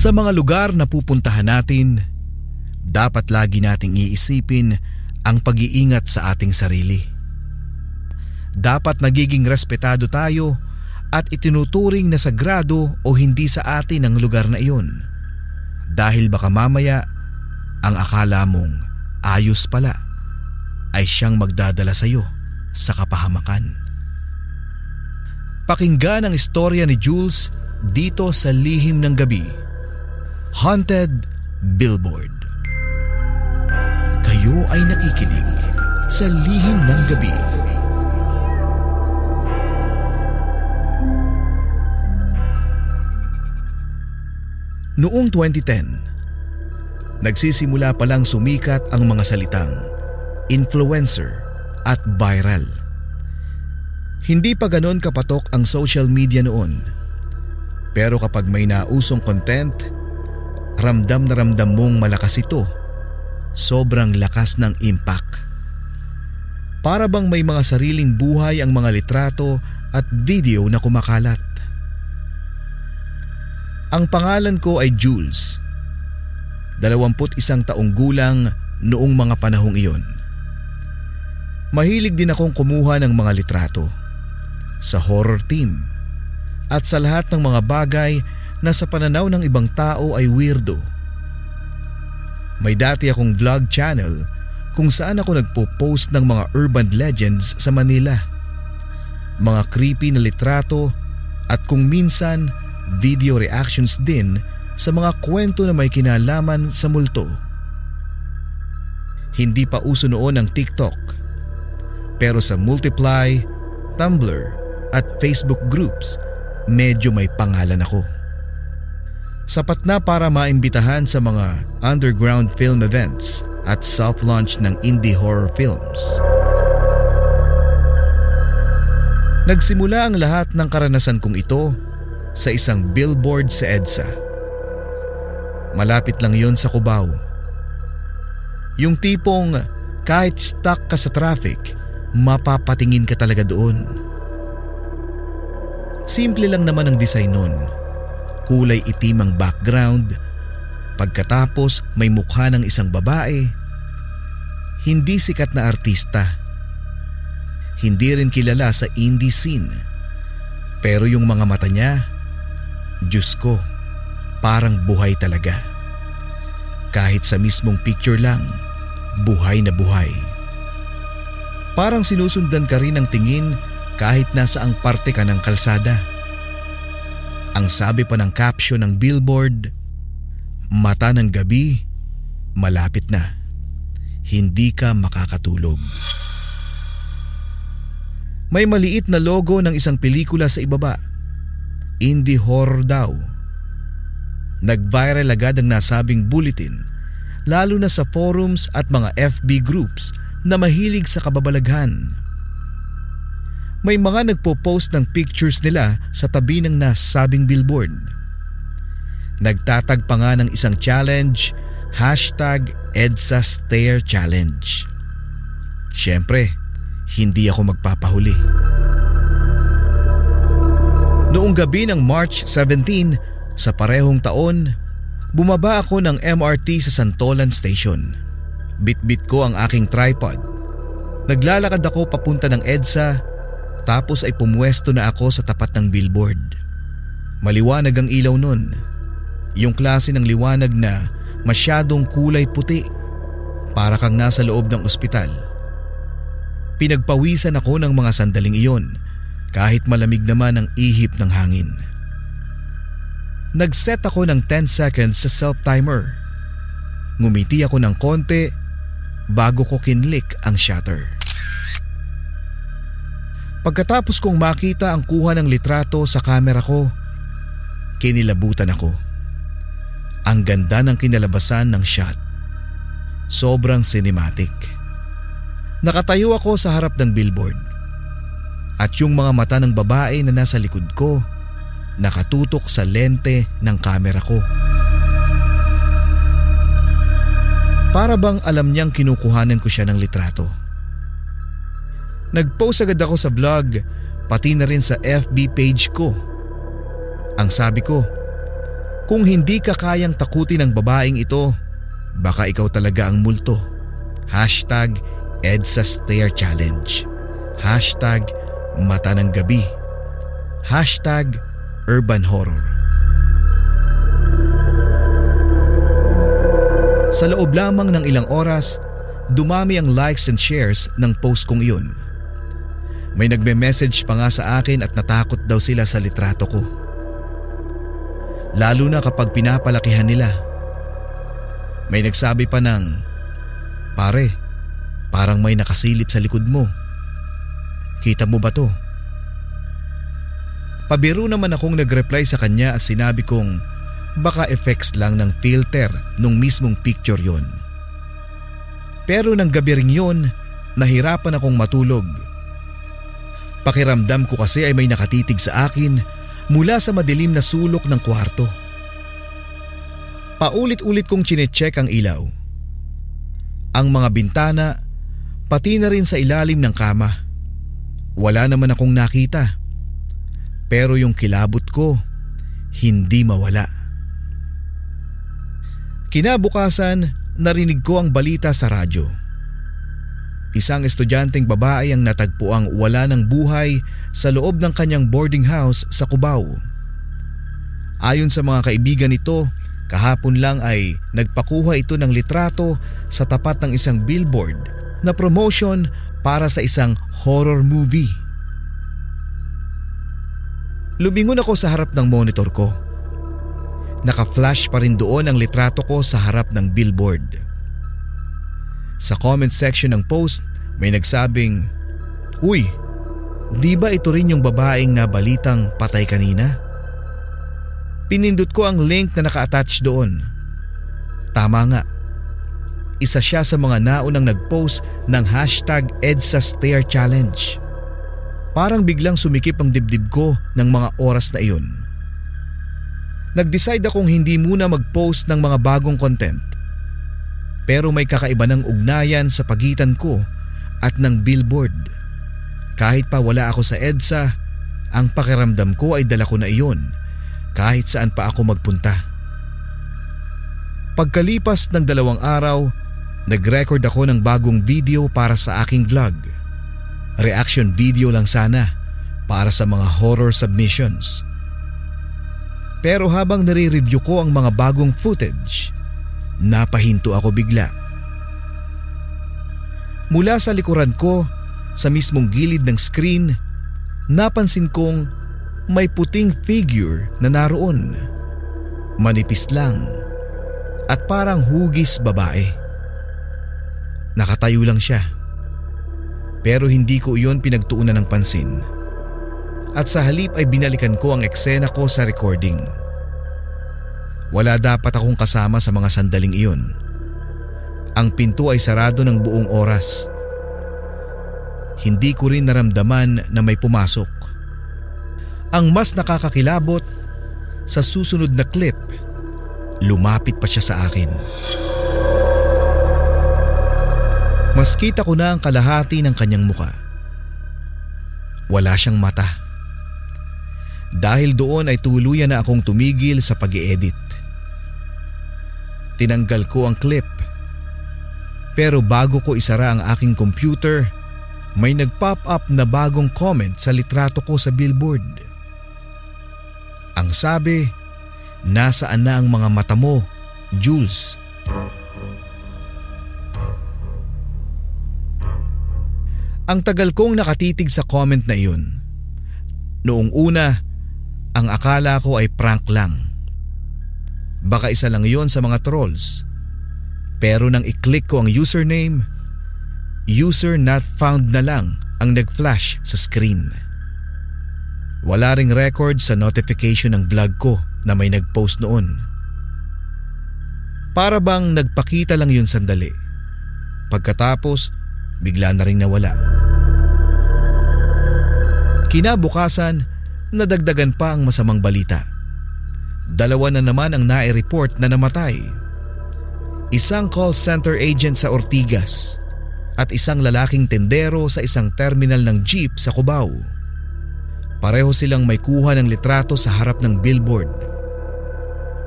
Sa mga lugar na pupuntahan natin, dapat lagi nating iisipin ang pag-iingat sa ating sarili. Dapat nagiging respetado tayo at itinuturing na sagrado o hindi sa atin ang lugar na iyon. Dahil baka mamaya, ang akala mong ayos pala ay siyang magdadala sa iyo sa kapahamakan. Pakinggan ang istorya ni Jules dito sa Lihim ng Gabi. Haunted Billboard. Kayo ay nakikinig sa Lihim ng Gabi. Noong 2010, nagsisimula palang sumikat ang mga salitang influencer at viral. Hindi pa ganon kapatok ang social media noon. Pero kapag may nausong content, ramdam na ramdam mong malakas ito. Sobrang lakas ng impact. Para bang may mga sariling buhay ang mga litrato at video na kumakalat. Ang pangalan ko ay Jules. 21 taong gulang noong mga panahong iyon. Mahilig din akong kumuha ng mga litrato sa horror theme at sa lahat ng mga bagay na sa pananaw ng ibang tao ay weirdo. May dati akong vlog channel kung saan ako nagpo-post ng mga urban legends sa Manila, mga creepy na litrato at kung minsan video reactions din sa mga kwento na may kinalaman sa multo. Hindi pa uso noon ang TikTok, pero sa Multiply, Tumblr at Facebook groups medyo may pangalan ako. Sapat na para maimbitahan sa mga underground film events at soft launch ng indie horror films. Nagsimula ang lahat ng karanasan kong ito sa isang billboard sa EDSA. Malapit lang yon sa Cubao. Yung tipong kahit stuck ka sa traffic, mapapatingin ka talaga doon. Simple lang naman ang design nun. Kulay itim ang background. Pagkatapos may mukha ng isang babae. Hindi sikat na artista. Hindi rin kilala sa indie scene. Pero yung mga mata niya, Diyos ko, parang buhay talaga. Kahit sa mismong picture lang, buhay na buhay. Parang sinusundan ka rin ng tingin kahit nasa ang parte ka ng kalsada. Ang sabi pa ng caption ng billboard, mata ng gabi, malapit na. Hindi ka makakatulog. May maliit na logo ng isang pelikula sa ibaba. Indie horror daw. Nag-viral agad ang nasabing bulletin, lalo na sa forums at mga FB groups na mahilig sa kababalaghan. May mga nagpo-post ng pictures nila sa tabi ng nasabing billboard. Nagtatag pa nga ng isang challenge, #EDSAStareChallenge. Siyempre, hindi ako magpapahuli. Noong gabi ng March 17, sa parehong taon, bumaba ako ng MRT sa Santolan Station. Bitbit ko ang aking tripod. Naglalakad ako papunta ng EDSA, tapos ay pumwesto na ako sa tapat ng billboard. Maliwanag ang ilaw nun. Yung klase ng liwanag na masyadong kulay puti, para kang nasa loob ng ospital. Pinagpawisan ako ng mga sandaling iyon, kahit malamig naman ang ihip ng hangin. Nag-set ako ng 10 seconds sa self-timer. Ngumiti ako ng konti bago ko kinlik ang shutter. Pagkatapos kong makita ang kuha ng litrato sa kamera ko, kinilabutan ako. Ang ganda ng kinalabasan ng shot. Sobrang cinematic. Nakatayo ako sa harap ng billboard. At yung mga mata ng babae na nasa likod ko, nakatutok sa lente ng kamera ko. Para bang alam niyang kinukuhanan ko siya ng litrato. Nag-post agad ako sa vlog, pati na rin sa FB page ko. Ang sabi ko, Kung hindi ka kayang takutin ng babaeng ito, baka ikaw talaga ang multo. #EDSA Stare Challenge. #Mata ng Gabi. #Urban Horror. Sa loob lamang ng ilang oras, dumami ang likes and shares ng post kong iyon. May nagme-message pa nga sa akin at natakot daw sila sa litrato ko. Lalo na kapag pinapalakihan nila. May nagsabi pa ng, "Pare, parang may nakasilip sa likod mo. Kita mo ba to?" Pabiro naman akong nag-reply sa kanya at sinabi kong baka effects lang ng filter nung mismong picture yon. Pero nang gabi ring yon, nahirapan akong matulog. Pakiramdam ko kasi ay may nakatitig sa akin mula sa madilim na sulok ng kwarto. Paulit-ulit kong chinecheck ang ilaw, ang mga bintana, pati na rin sa ilalim ng kama. Wala naman akong nakita. Pero yung kilabot ko, hindi mawala. Kinabukasan, narinig ko ang balita sa radyo. Isang estudyanteng babae ang natagpuang wala ng buhay sa loob ng kanyang boarding house sa Cubao. Ayon sa mga kaibigan nito, kahapon lang ay nagpakuha ito ng litrato sa tapat ng isang billboard na promotion para sa isang horror movie. Lumingon ako sa harap ng monitor ko. Naka-flash pa rin doon ang litrato ko sa harap ng billboard. Sa comment section ng post, may nagsabing, "Uy, di ba ito rin yung babaeng na balitang patay kanina?" Pinindot ko ang link na naka-attach doon. Tama nga. Isa siya sa mga naunang nag-post ng #EDSA Stare Challenge. Parang biglang sumikip ang dibdib ko ng mga oras na iyon. Nag-decide akong hindi muna mag-post ng mga bagong content. Pero may kakaiba ng ugnayan sa pagitan ko at ng billboard. Kahit pa wala ako sa EDSA, ang pakiramdam ko ay dala ko na iyon kahit saan pa ako magpunta. Pagkalipas ng 2 araw, nag-record ako ng bagong video para sa aking vlog. Reaction video lang sana para sa mga horror submissions. Pero habang nare-review ko ang mga bagong footage, napahinto ako bigla. Mula sa likuran ko, sa mismong gilid ng screen, napansin kong may puting figure na naroon. Manipis lang at parang hugis babae. Nakatayo lang siya. Pero hindi ko iyon pinagtuunan ng pansin. At sa halip ay binalikan ko ang eksena ko sa recording. Wala dapat akong kasama sa mga sandaling iyon. Ang pinto ay sarado ng buong oras. Hindi ko rin naramdaman na may pumasok. Ang mas nakakakilabot, sa susunod na clip, lumapit pa siya sa akin. Mas kita ko na ang kalahati ng kanyang muka. Wala siyang mata. Dahil doon ay tuluyan na akong tumigil sa pag-i-edit. Tinanggal ko ang clip. Pero bago ko isara ang aking computer, may nag-pop up na bagong comment sa litrato ko sa billboard. Ang sabi, "Nasaan na ang mga mata mo, Jules?" Ang tagal kong nakatitig sa comment na iyon. Noong una, ang akala ko ay prank lang. Baka isa lang iyon sa mga trolls. Pero nang i-click ko ang username, "User not found" na lang ang nag-flash sa screen. Wala ring record sa notification ng vlog ko na may nag-post noon. Para bang nagpakita lang yun sandali. Pagkatapos, bigla na ring nawala. Kinabukasan, nadagdagan pa ang masamang balita. 2 na naman ang nai-report na namatay. Isang call center agent sa Ortigas at isang lalaking tendero sa isang terminal ng jeep sa Cubao. Pareho silang may kuha ng litrato sa harap ng billboard.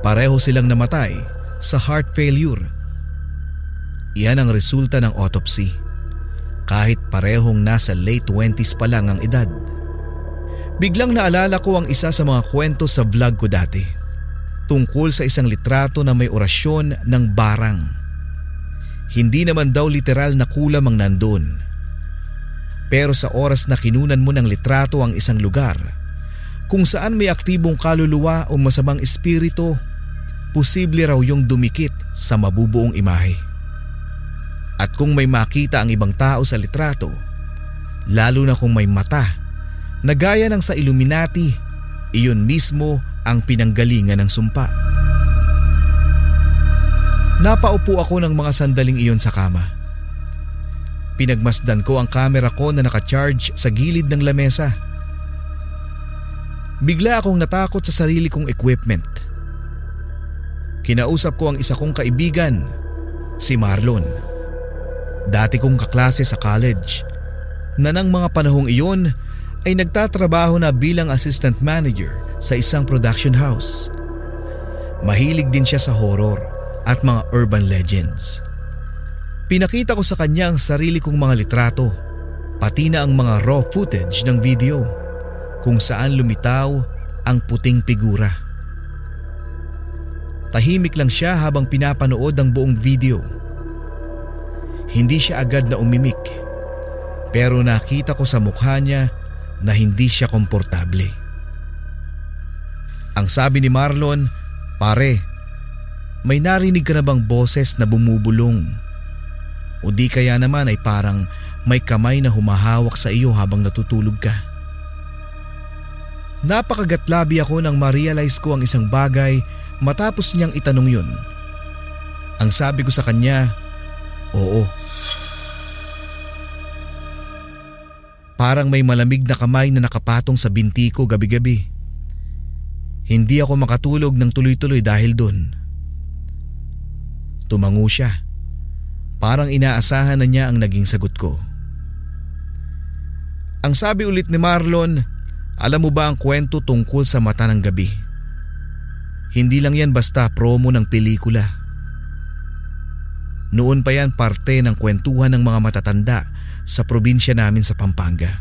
Pareho silang namatay sa heart failure. Iyan ang resulta ng autopsy, kahit parehong nasa late 20s pa lang ang edad. Biglang naalala ko ang isa sa mga kwento sa vlog ko dati, tungkol sa isang litrato na may orasyon ng barang. Hindi naman daw literal na kulam ang nandun. Pero sa oras na kinunan mo ng litrato ang isang lugar, kung saan may aktibong kaluluwa o masamang espiritu, posible raw yung dumikit sa mabubuong imahe. At kung may makita ang ibang tao sa litrato, lalo na kung may mata na gaya ng sa Illuminati, iyon mismo ang pinanggalingan ng sumpa. Napaupo ako ng mga sandaling iyon sa kama. Pinagmasdan ko ang kamera ko na nakacharge sa gilid ng lamesa. Bigla akong natakot sa sarili kong equipment. Kinausap ko ang isa kong kaibigan, si Marlon. Dati kong kaklase sa college na ng mga panahong iyon ay nagtatrabaho na bilang assistant manager sa isang production house. Mahilig din siya sa horror at mga urban legends. Pinakita ko sa kanya ang sarili kong mga litrato, pati na ang mga raw footage ng video kung saan lumitaw ang puting figura. Tahimik lang siya habang pinapanood ang buong video. Hindi siya agad na umimik, pero nakita ko sa mukha niya na hindi siya komportable. Ang sabi ni Marlon, "Pare, may narinig ka na bang boses na bumubulong? O di kaya naman ay parang may kamay na humahawak sa iyo habang natutulog ka?" Napakagatlabi ako nang ma-realize ko ang isang bagay matapos niyang itanong yun. Ang sabi ko sa kanya, "Oo." Parang may malamig na kamay na nakapatong sa binti ko gabi-gabi. Hindi ako makatulog ng tuloy-tuloy dahil dun. Tumango siya. Parang inaasahan na niya ang naging sagot ko. Ang sabi ulit ni Marlon, "Alam mo ba ang kwento tungkol sa mata ng gabi? Hindi lang yan basta promo ng pelikula. Noon pa yan parte ng kwentuhan ng mga matatanda sa probinsya namin sa Pampanga.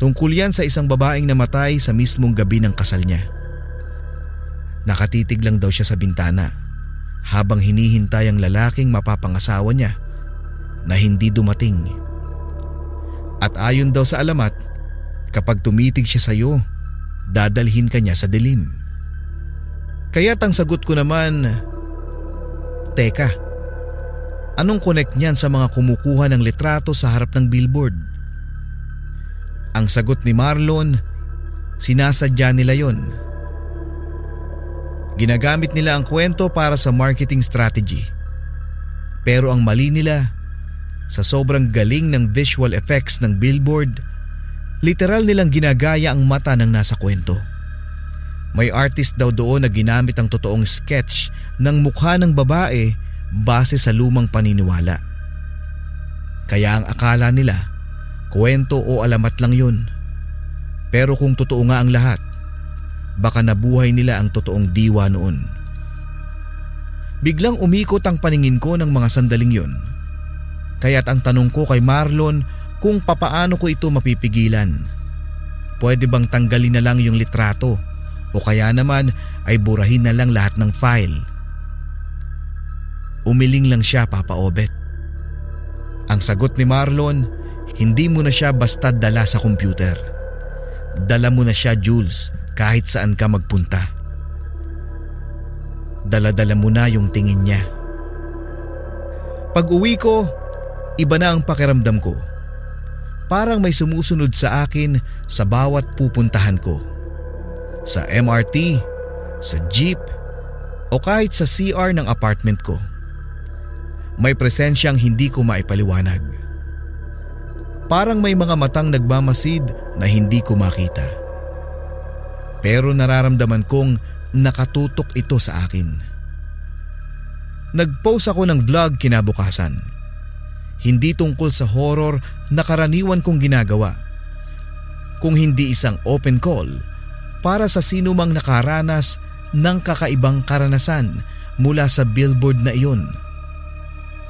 Tungkol yan sa isang babaeng namatay sa mismong gabi ng kasal niya. Nakatitig lang daw siya sa bintana habang hinihintay ang lalaking mapapangasawa niya na hindi dumating. At ayon daw sa alamat, kapag tumitig siya sa iyo, dadalhin ka niya sa dilim." Kaya't ang sagot ko naman, "Teka, anong connect niyan sa mga kumukuha ng litrato sa harap ng billboard?" Ang sagot ni Marlon, "Sinasadya nila yon. Ginagamit nila ang kwento para sa marketing strategy. Pero ang mali nila, sa sobrang galing ng visual effects ng billboard, literal nilang ginagaya ang mata ng nasa kwento. May artist daw doon na ginamit ang totoong sketch ng mukha ng babae base sa lumang paniniwala. Kaya ang akala nila, kwento o alamat lang yun. Pero kung totoo nga ang lahat, baka nabuhay nila ang totoong diwa noon." Biglang umikot ang paningin ko ng mga sandaling yun. Kaya't ang tanong ko kay Marlon kung papaano ko ito mapipigilan. Pwede bang tanggalin na lang yung litrato o kaya naman ay burahin na lang lahat ng file? Umiling lang siya, Papa Obet. Ang sagot ni Marlon, "Hindi mo na siya basta dala sa computer. Dala mo na siya, Jules, kahit saan ka magpunta. Dala-dala mo na yung tingin niya." Pag uwi ko, iba na ang pakiramdam ko. Parang may sumusunod sa akin sa bawat pupuntahan ko. Sa MRT, sa jeep, o kahit sa CR ng apartment ko. May presensyang hindi ko maipaliwanag. Parang may mga matang nagmamasid na hindi ko makita. Pero nararamdaman kong nakatutok ito sa akin. Nag-post ako ng vlog kinabukasan. Hindi tungkol sa horror na karaniwan kong ginagawa, kung hindi isang open call para sa sino mang nakaranas ng kakaibang karanasan mula sa billboard na iyon.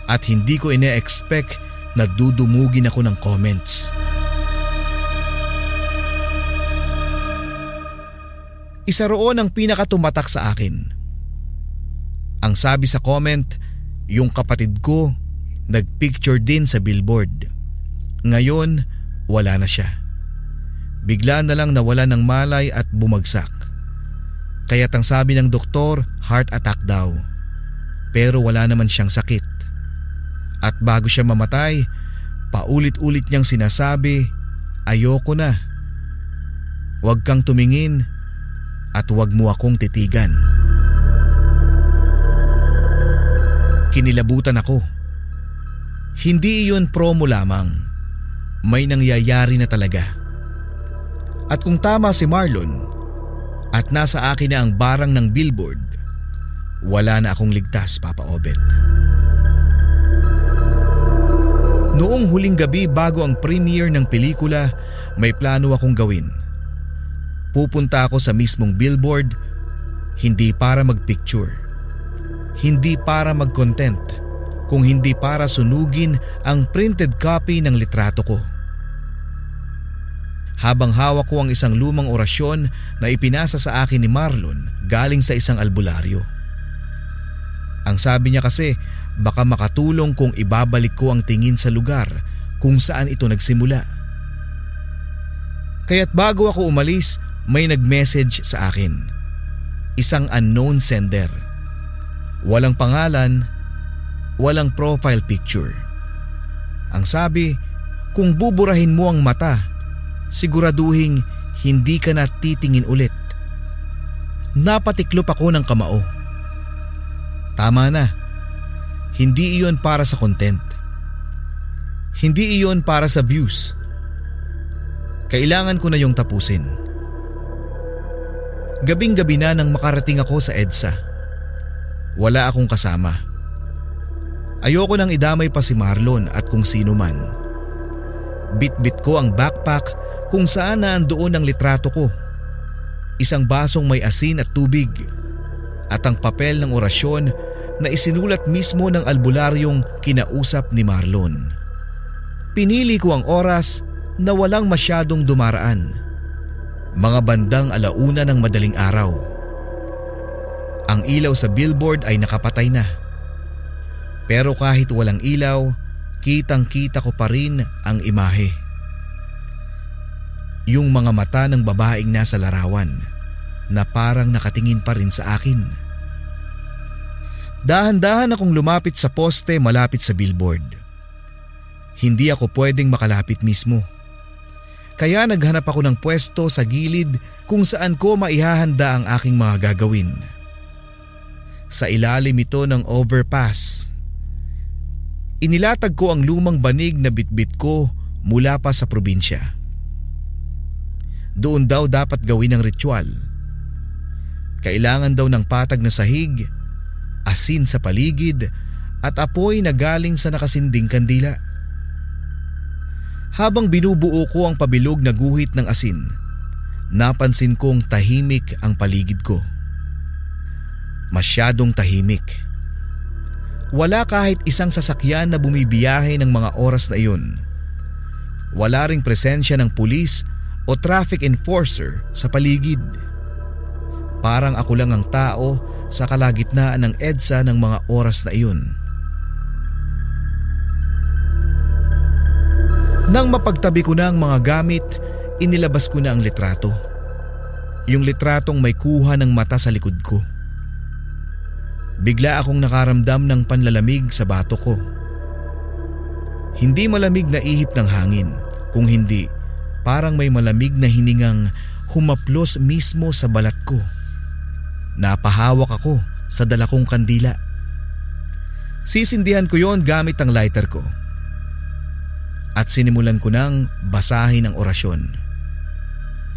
At hindi ko ine-expect na dudumugin ako ng comments. Isa roon ang pinakatumatak sa akin. Ang sabi sa comment, yung kapatid ko nagpicture din sa billboard. Ngayon, wala na siya. Bigla na lang nawala ng malay at bumagsak. Kaya't ang sabi ng doktor, heart attack daw. Pero wala naman siyang sakit. At bago siya mamatay, paulit-ulit niyang sinasabi, ayoko na. Huwag kang tumingin at huwag mo akong titigan. Kinilabutan ako. Hindi iyon promo lamang. May nangyayari na talaga. At kung tama si Marlon at nasa akin na ang barang ng billboard, wala na akong ligtas, Papa Obet. Noong huling gabi bago ang premiere ng pelikula, may plano akong gawin. Pupunta ako sa mismong billboard, hindi para magpicture, hindi para mag-content, kung hindi para sunugin ang printed copy ng litrato ko. Habang hawak ko ang isang lumang orasyon na ipinasa sa akin ni Marlon galing sa isang albularyo. Ang sabi niya kasi baka makatulong kung ibabalik ko ang tingin sa lugar kung saan ito nagsimula. Kaya't bago ako umalis, may nag-message sa akin. Isang unknown sender. Walang pangalan, walang profile picture. Ang sabi, kung buburahin mo ang mata, siguraduhing hindi ka na titingin ulit. Napatiklop ako ng kamao. Tama na. Hindi iyon para sa content. Hindi iyon para sa views. Kailangan ko na yung tapusin. Gabing-gabi na nang makarating ako sa EDSA. Wala akong kasama. Ayoko nang idamay pa si Marlon at kung sino man. Bit-bit ko ang backpack kung saan naandoon ang litrato ko. Isang basong may asin at tubig at ang papel ng orasyon na isinulat mismo ng albularyong kinausap ni Marlon. Pinili ko ang oras na walang masyadong dumaraan. Mga bandang 1:00 ng madaling araw. Ang ilaw sa billboard ay nakapatay na. Pero kahit walang ilaw, kitang-kita ko pa rin ang imahe. Yung mga mata ng babaeng nasa larawan na parang nakatingin pa rin sa akin. Dahan-dahan akong lumapit sa poste malapit sa billboard. Hindi ako pwedeng makalapit mismo. Kaya naghanap ako ng pwesto sa gilid kung saan ko maihahanda ang aking mga gagawin. Sa ilalim ito ng overpass. Inilatag ko ang lumang banig na bitbit ko mula pa sa probinsya. Doon daw dapat gawin ang ritual. Kailangan daw ng patag na sahig, asin sa paligid at apoy na galing sa nakasinding kandila. Habang binubuo ko ang pabilog na guhit ng asin, napansin kong tahimik ang paligid ko. Masyadong tahimik. Wala kahit isang sasakyan na bumibiyahe ng mga oras na iyon. Wala ring presensya ng pulis o traffic enforcer sa paligid. Parang ako lang ang tao sa kalagitnaan ng EDSA ng mga oras na iyon. Nang mapagtabi ko na ang mga gamit, inilabas ko na ang litrato. Yung litratong may kuha ng mata sa likod ko. Bigla akong nakaramdam ng panlalamig sa bato ko. Hindi malamig na ihip ng hangin, kung hindi, parang may malamig na hiningang humaplos mismo sa balat ko. Napahawak ako sa dala kong kandila. Sisindihan ko yon gamit ang lighter ko. At sinimulan ko nang basahin ang orasyon.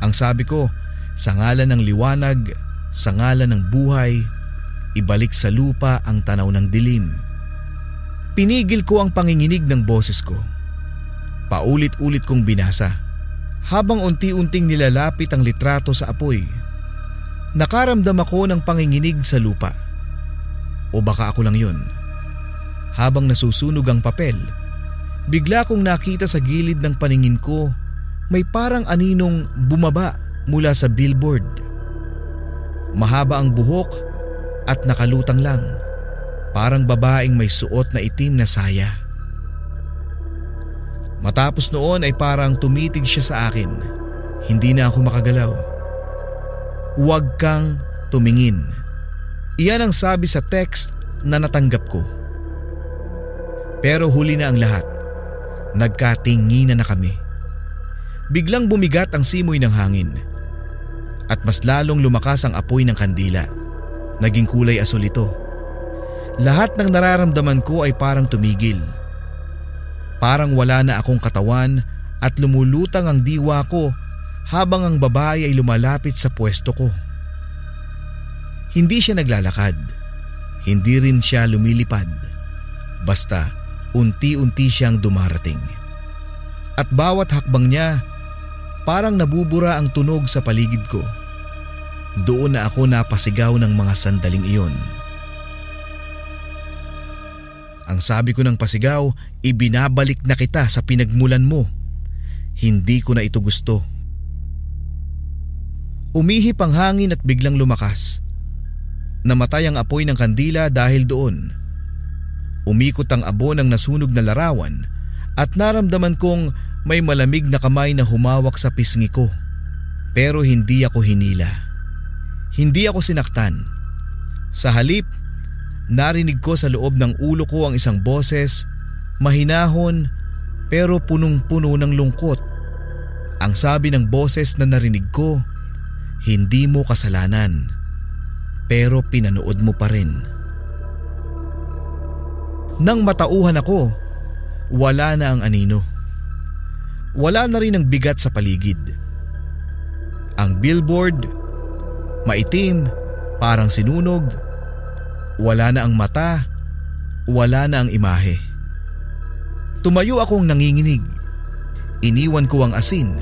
Ang sabi ko, sa ngalan ng liwanag, sa ngalan ng buhay, ibalik sa lupa ang tanaw ng dilim. Pinigil ko ang panginginig ng boses ko. Paulit-ulit kong binasa habang unti-unting nilalapit ang litrato sa apoy. Nakaramdam ako ng panginginig sa lupa. O baka ako lang yun. Habang nasusunog ang papel, bigla kong nakita sa gilid ng paningin ko may parang aninong bumaba mula sa billboard. Mahaba ang buhok at nakalutang lang, parang babaeng may suot na itim na saya. Matapos noon ay parang tumitig siya sa akin. Hindi na ako makagalaw. "Huwag kang tumingin." Iyan ang sabi sa text na natanggap ko. Pero huli na ang lahat. Nagkatinginan na kami. Biglang bumigat ang simoy ng hangin. At mas lalong lumakas ang apoy ng kandila. Naging kulay asul ito. Lahat ng nararamdaman ko ay parang tumigil. Parang wala na akong katawan at lumulutang ang diwa ko habang ang babae ay lumalapit sa pwesto ko. Hindi siya naglalakad. Hindi rin siya lumilipad. Basta unti-unti siyang dumarating. At bawat hakbang niya, parang nabubura ang tunog sa paligid ko. Doon na ako napasigaw ng mga sandaling iyon. Ang sabi ko ng pasigaw, ibinabalik na kita sa pinagmulan mo. Hindi ko na ito gusto. Umihip ang hangin at biglang lumakas. Namatay ang apoy ng kandila dahil doon. Umikot ang abo ng nasunog na larawan at naramdaman kong may malamig na kamay na humawak sa pisngi ko. Pero hindi ako hinila. Hindi ako sinaktan. Sa halip, narinig ko sa loob ng ulo ko ang isang boses, mahinahon pero punong-puno ng lungkot. Ang sabi ng boses na narinig ko, "Hindi mo kasalanan, pero pinanood mo pa rin." Nang matauhan ako, wala na ang anino. Wala na rin ang bigat sa paligid. Ang billboard, maitim, parang sinunog. Wala na ang mata, wala na ang imahe. Tumayo akong nanginginig. Iniwan ko ang asin,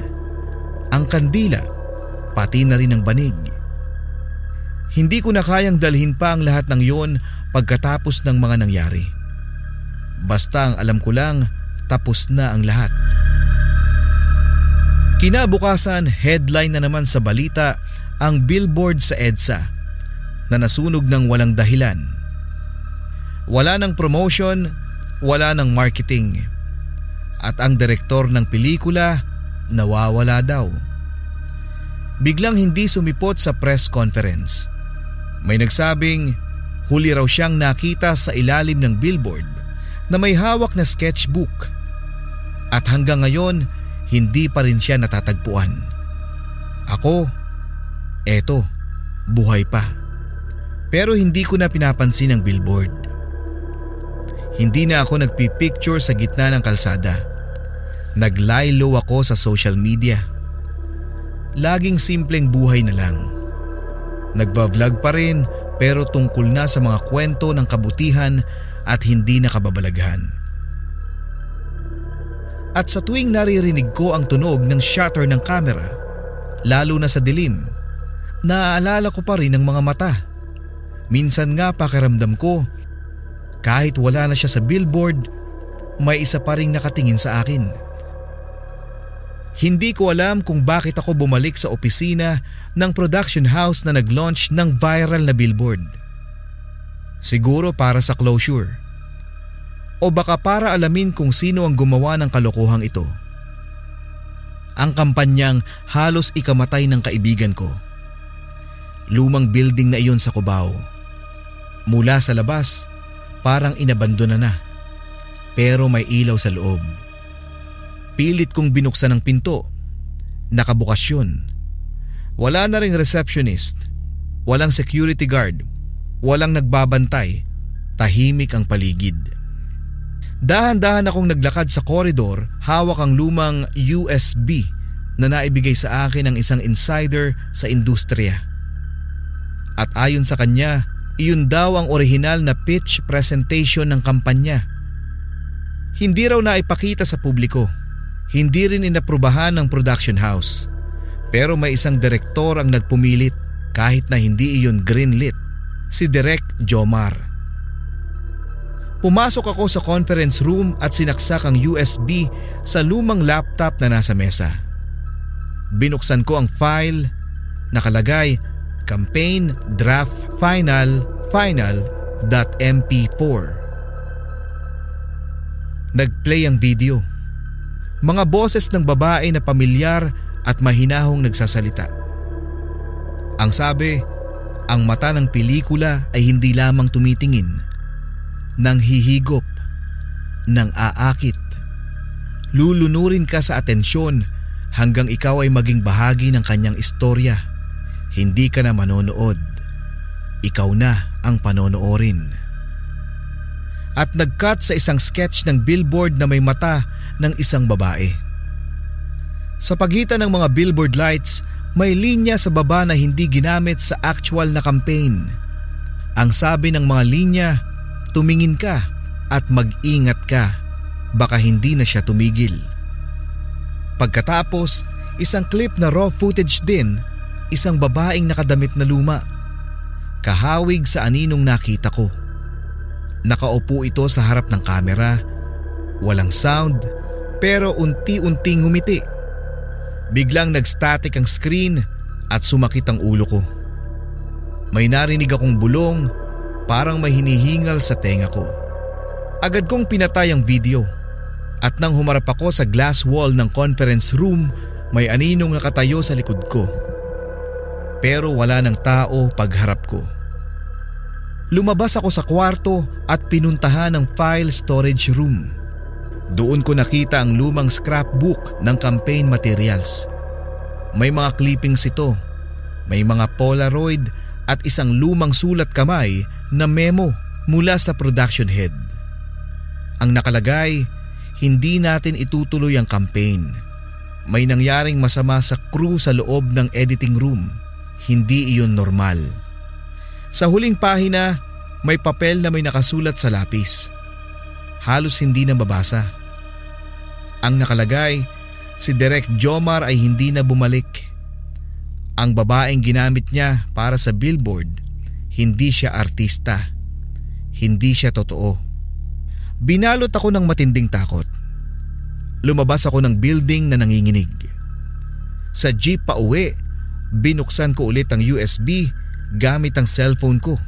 ang kandila, pati na rin ang banig. Hindi ko na kayang dalhin pa ang lahat ng yon pagkatapos ng mga nangyari. Basta ang alam ko lang, tapos na ang lahat. Kinabukasan, headline na naman sa balita ang billboard sa EDSA na nasunog ng walang dahilan. Wala ng promotion, wala ng marketing. At ang direktor ng pelikula, nawawala daw. Biglang hindi sumipot sa press conference. May nagsabing huli raw siyang nakita sa ilalim ng billboard na may hawak na sketchbook. At hanggang ngayon, hindi pa rin siya natatagpuan. Ako, eto, buhay pa. Pero hindi ko na pinapansin ang billboard. Hindi na ako nagpipicture sa gitna ng kalsada. Nag-lie low ako sa social media. Laging simpleng buhay na lang. Nagba-vlog pa rin pero tungkol na sa mga kwento ng kabutihan at hindi nakababalaghan. At sa tuwing naririnig ko ang tunog ng shutter ng camera, lalo na sa dilim, naaalala ko pa rin ang mga mata. Minsan nga pakiramdam ko, kahit wala na siya sa billboard, may isa pa ring nakatingin sa akin. Hindi ko alam kung bakit ako bumalik sa opisina ng production house na nag-launch ng viral na billboard. Siguro para sa closure. O baka para alamin kung sino ang gumawa ng kalokohang ito. Ang kampanyang halos ikamatay ng kaibigan ko. Lumang building na iyon sa Cubao. Mula sa labas, parang inabandona na. Pero may ilaw sa loob. Pilit kong binuksan ang pinto. Nakabukas yun. Wala na ring receptionist. Walang security guard. Walang nagbabantay. Tahimik ang paligid. Dahan-dahan akong naglakad sa koridor, hawak ang lumang USB na naibigay sa akin ng isang insider sa industriya. At ayon sa kanya, iyon daw ang orihinal na pitch presentation ng kampanya. Hindi raw naipakita sa publiko. Hindi rin inaprubahan ng production house. Pero may isang direktor ang nagpumilit. kahit na hindi iyon greenlit, si Direk Jomar. Pumasok ako sa conference room at sinaksak ang USB sa lumang laptop na nasa mesa. Binuksan ko ang file, nakalagay Campaign Draft Final.mp4. Nagplay ang video. Mga boses ng babae na pamilyar at mahinahong nagsasalita. Ang sabi, ang mata ng pelikula ay hindi lamang tumitingin, nang hihigop, nang aakit. Lulunurin ka sa atensyon hanggang ikaw ay maging bahagi ng kanyang istorya. Hindi ka na manonood. Ikaw na ang panonoorin. At nag-cut sa isang sketch ng billboard na may mata ng isang babae. Sa pagitan ng mga billboard lights, may linya sa baba na hindi ginamit sa actual na campaign. Ang sabi ng mga linya, tumingin ka at mag-ingat ka, baka hindi na siya tumigil. Pagkatapos, isang clip na raw footage din, isang babaeng nakadamit na luma. Kahawig sa aninong nakita ko. Nakaupo ito sa harap ng kamera, walang sound pero unti-unting ngumiti. Biglang nag-static ang screen at sumakit ang ulo ko. May narinig akong bulong, parang may hinihingal sa tenga ko. Agad kong pinatay ang video at nang humarap ako sa glass wall ng conference room, may aninong nakatayo sa likod ko. Pero wala ng tao pagharap ko. Lumabas ako sa kwarto at pinuntahan ang file storage room. Doon ko nakita ang lumang scrapbook ng campaign materials. May mga clippings ito, may mga Polaroid at isang lumang sulat kamay na memo mula sa production head. Ang nakalagay, hindi natin itutuloy ang campaign. May nangyaring masama sa crew sa loob ng editing room. Hindi iyon normal. Sa huling pahina, may papel na may nakasulat sa lapis. Halos hindi na mabasa. Ang nakalagay, si Direk Jomar ay hindi na bumalik. Ang babaeng ginamit niya para sa billboard, hindi siya artista. Hindi siya totoo. Binalot ako ng matinding takot. Lumabas ako ng building na nanginginig. Sa jeep pa uwi, binuksan ko ulit ang USB gamit ang cellphone ko.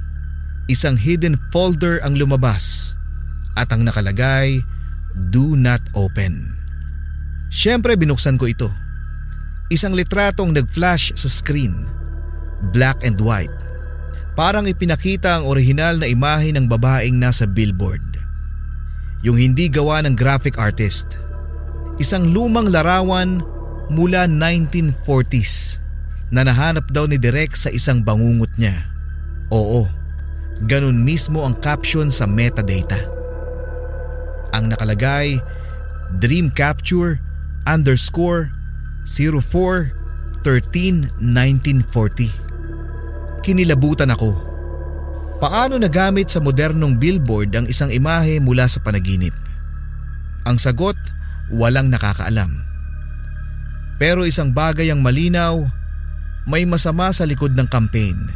Isang hidden folder ang lumabas at ang nakalagay, "Do not open." Siyempre binuksan ko ito. Isang litratong nag-flash sa screen. Black and white. Parang ipinakita ang orihinal na imahe ng babaeng nasa billboard. Yung hindi gawa ng graphic artist. Isang lumang larawan mula 1940s na nahanap daw ni Direk sa isang bangungot niya. Oo, ganun mismo ang caption sa metadata. Ang nakalagay, Dream Capture _04-13-1940. Kinilabutan ako. Paano nagamit sa modernong billboard ang isang imahe mula sa panaginip? Ang sagot, walang nakakaalam. Pero isang bagay ang malinaw, may masama sa likod ng campaign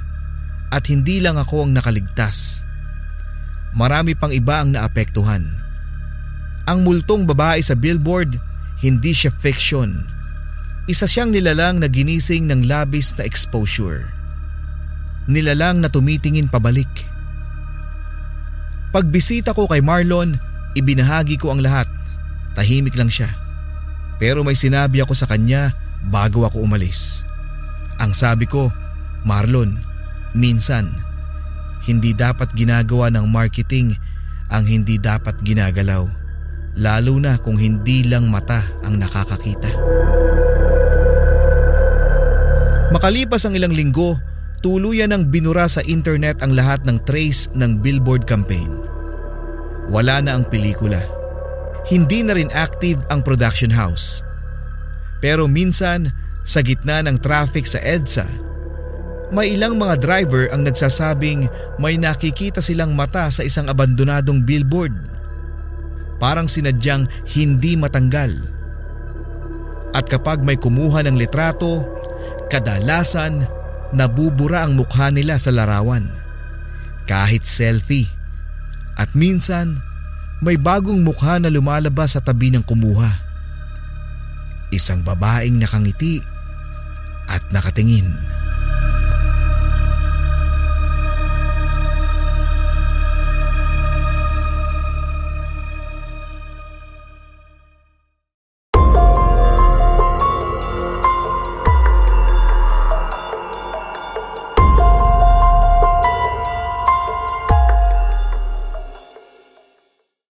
at hindi lang ako ang nakaligtas. Marami pang iba ang naapektuhan. Ang multong babae sa billboard, hindi siya fiction. Isa siyang nilalang na ginising ng labis na exposure. Nilalang na tumitingin pabalik. Pagbisita ko kay Marlon, ibinahagi ko ang lahat. Tahimik lang siya. Pero may sinabi ako sa kanya bago ako umalis. Ang sabi ko, "Marlon, minsan, hindi dapat ginagawa ng marketing ang hindi dapat ginagalaw. Lalo na kung hindi lang mata ang nakakakita." Makalipas ang ilang linggo, tuluyan ng binura sa internet ang lahat ng trace ng billboard campaign. Wala na ang pelikula. Hindi na rin active ang production house. Pero minsan, sa gitna ng traffic sa EDSA, may ilang mga driver ang nagsasabing may nakikita silang mata sa isang abandonadong billboard. Parang sinadyang hindi matanggal. At kapag may kumuha ng litrato, kadalasan nabubura ang mukha nila sa larawan. Kahit selfie. At minsan, may bagong mukha na lumalabas sa tabi ng kumuha. Isang babaeng nakangiti at nakatingin.